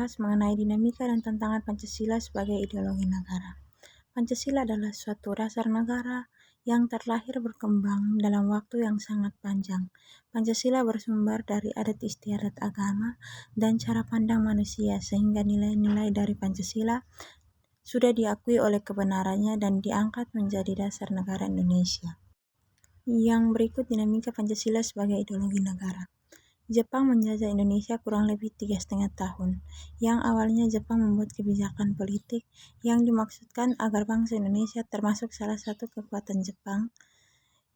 membahas mengenai dinamika dan tantangan Pancasila sebagai ideologi negara. Pancasila adalah suatu dasar negara yang terlahir berkembang dalam waktu yang sangat panjang. Pancasila bersumber dari adat istiadat agama dan cara pandang manusia, sehingga nilai-nilai dari Pancasila sudah diakui oleh kebenarannya dan diangkat menjadi dasar negara Indonesia. Yang berikut dinamika Pancasila sebagai ideologi negara. Jepang menjajah Indonesia kurang lebih 3,5 tahun. Yang awalnya Jepang membuat kebijakan politik yang dimaksudkan agar bangsa Indonesia termasuk salah satu kekuatan Jepang.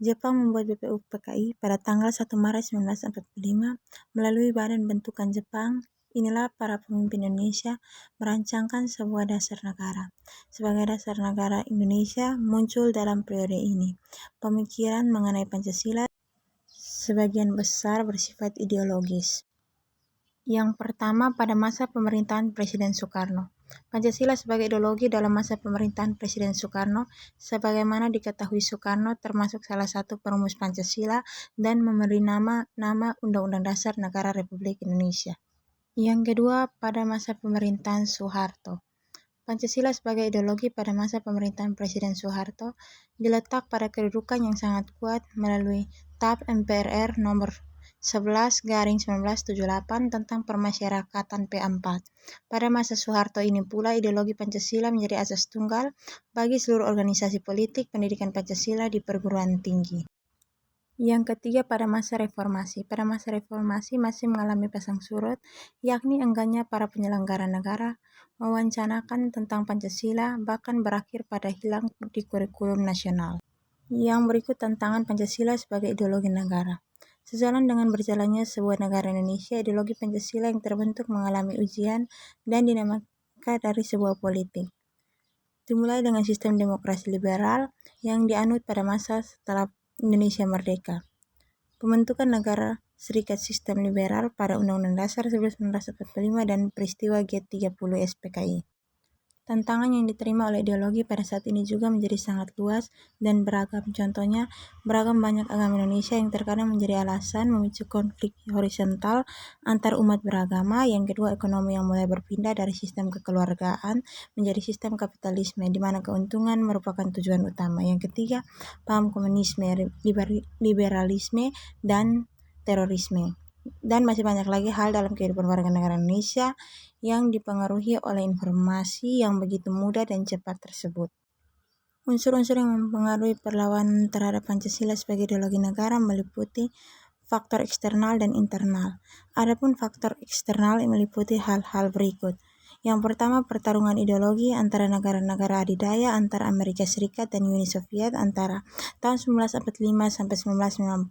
Jepang membuat BPUPKI pada tanggal 1 Maret 1945 melalui Badan Bentukan Jepang. Inilah para pemimpin Indonesia merancangkan sebuah dasar negara. Sebagai dasar negara Indonesia muncul dalam periode ini pemikiran mengenai Pancasila sebagian besar bersifat ideologis. Yang pertama, pada masa pemerintahan Presiden Soekarno. Pancasila sebagai ideologi dalam masa pemerintahan Presiden Soekarno, sebagaimana diketahui Soekarno termasuk salah satu perumus Pancasila dan memberi nama Undang-Undang Dasar Negara Republik Indonesia. Yang kedua, pada masa pemerintahan Soeharto. Pancasila sebagai ideologi pada masa pemerintahan Presiden Soeharto diletak pada kedudukan yang sangat kuat melalui TAP MPRR nomor 11/1978 tentang permasyarakatan P4. Pada masa Soeharto ini pula ideologi Pancasila menjadi asas tunggal bagi seluruh organisasi politik pendidikan Pancasila di perguruan tinggi. Yang ketiga, pada masa reformasi. Pada masa reformasi masih mengalami pasang surut, yakni enggannya para penyelenggara negara mewacanakan tentang Pancasila, bahkan berakhir pada hilang di kurikulum nasional. Yang berikut tantangan Pancasila sebagai ideologi negara. Sejalan dengan berjalannya sebuah negara Indonesia, ideologi Pancasila yang terbentuk mengalami ujian dan dinamika dari sebuah politik. Dimulai dengan sistem demokrasi liberal yang dianut pada masa setelah Indonesia merdeka. Pembentukan negara Serikat Sistem Liberal pada Undang-Undang Dasar 1945 dan peristiwa G30 SPKI. Tantangan yang diterima oleh ideologi pada saat ini juga menjadi sangat luas dan beragam. Contohnya, beragam banyak agama Indonesia yang terkadang menjadi alasan memicu konflik horizontal antar umat beragama. Yang kedua, ekonomi yang mulai berpindah dari sistem kekeluargaan menjadi sistem kapitalisme, di mana keuntungan merupakan tujuan utama. Yang ketiga, paham komunisme, liberalisme, dan terorisme. Dan masih banyak lagi hal dalam kehidupan warga negara Indonesia yang dipengaruhi oleh informasi yang begitu mudah dan cepat tersebut. Unsur-unsur yang mempengaruhi perlawanan terhadap Pancasila sebagai ideologi negara meliputi faktor eksternal dan internal. Adapun faktor eksternal meliputi hal-hal berikut. Yang pertama, pertarungan ideologi antara negara-negara adidaya antara Amerika Serikat dan Uni Soviet antara tahun 1945 sampai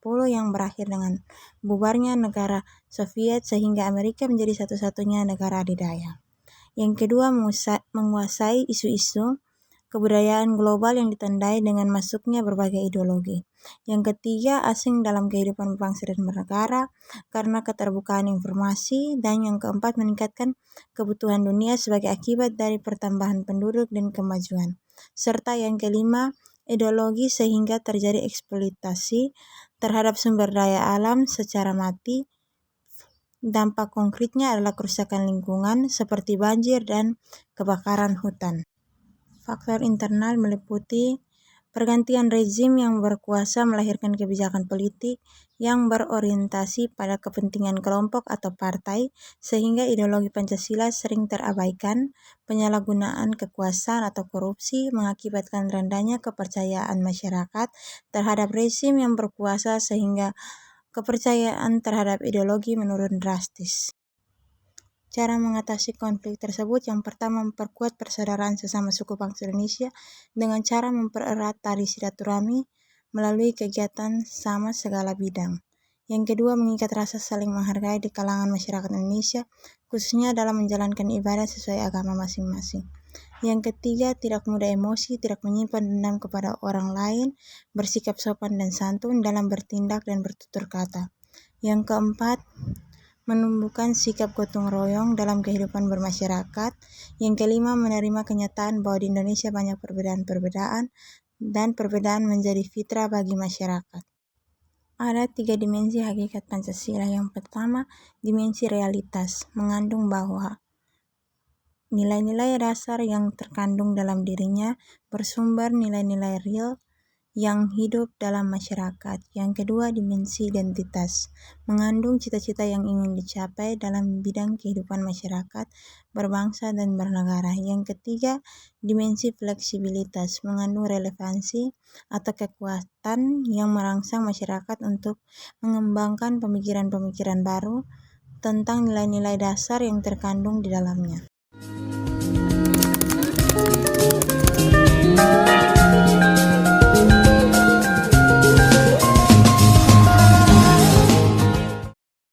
1990 yang berakhir dengan bubarnya negara Soviet sehingga Amerika menjadi satu-satunya negara adidaya. Yang kedua, menguasai isu-isu kebudayaan global yang ditandai dengan masuknya berbagai ideologi. Yang ketiga, asing dalam kehidupan bangsa dan bernegara karena keterbukaan informasi. Dan yang keempat, meningkatkan kebutuhan dunia sebagai akibat dari pertambahan penduduk dan kemajuan. Serta yang kelima, ideologi sehingga terjadi eksploitasi terhadap sumber daya alam secara mati. Dampak konkretnya adalah kerusakan lingkungan seperti banjir dan kebakaran hutan. Faktor internal meliputi pergantian rezim yang berkuasa melahirkan kebijakan politik yang berorientasi pada kepentingan kelompok atau partai, sehingga ideologi Pancasila sering terabaikan. Penyalahgunaan kekuasaan atau korupsi mengakibatkan rendahnya kepercayaan masyarakat terhadap rezim yang berkuasa sehingga kepercayaan terhadap ideologi menurun drastis. Cara mengatasi konflik tersebut, yang pertama, memperkuat persaudaraan sesama suku bangsa Indonesia dengan cara mempererat tali silaturahmi melalui kegiatan sama segala bidang. Yang kedua, mengikat rasa saling menghargai di kalangan masyarakat Indonesia, khususnya dalam menjalankan ibadah sesuai agama masing-masing. Yang ketiga, tidak mudah emosi, tidak menyimpan dendam kepada orang lain, bersikap sopan dan santun dalam bertindak dan bertutur kata. Yang keempat, menumbuhkan sikap gotong royong dalam kehidupan bermasyarakat. Yang kelima, menerima kenyataan bahwa di Indonesia banyak perbedaan-perbedaan dan perbedaan menjadi fitrah bagi masyarakat. Ada 3 dimensi hakikat Pancasila. Yang pertama, dimensi realitas, mengandung bahwa nilai-nilai dasar yang terkandung dalam dirinya bersumber nilai-nilai real yang hidup dalam masyarakat. Yang kedua, dimensi identitas, mengandung cita-cita yang ingin dicapai dalam bidang kehidupan masyarakat, berbangsa, dan bernegara. Yang ketiga, dimensi fleksibilitas, mengandung relevansi atau kekuatan yang merangsang masyarakat untuk mengembangkan pemikiran-pemikiran baru tentang nilai-nilai dasar yang terkandung di dalamnya.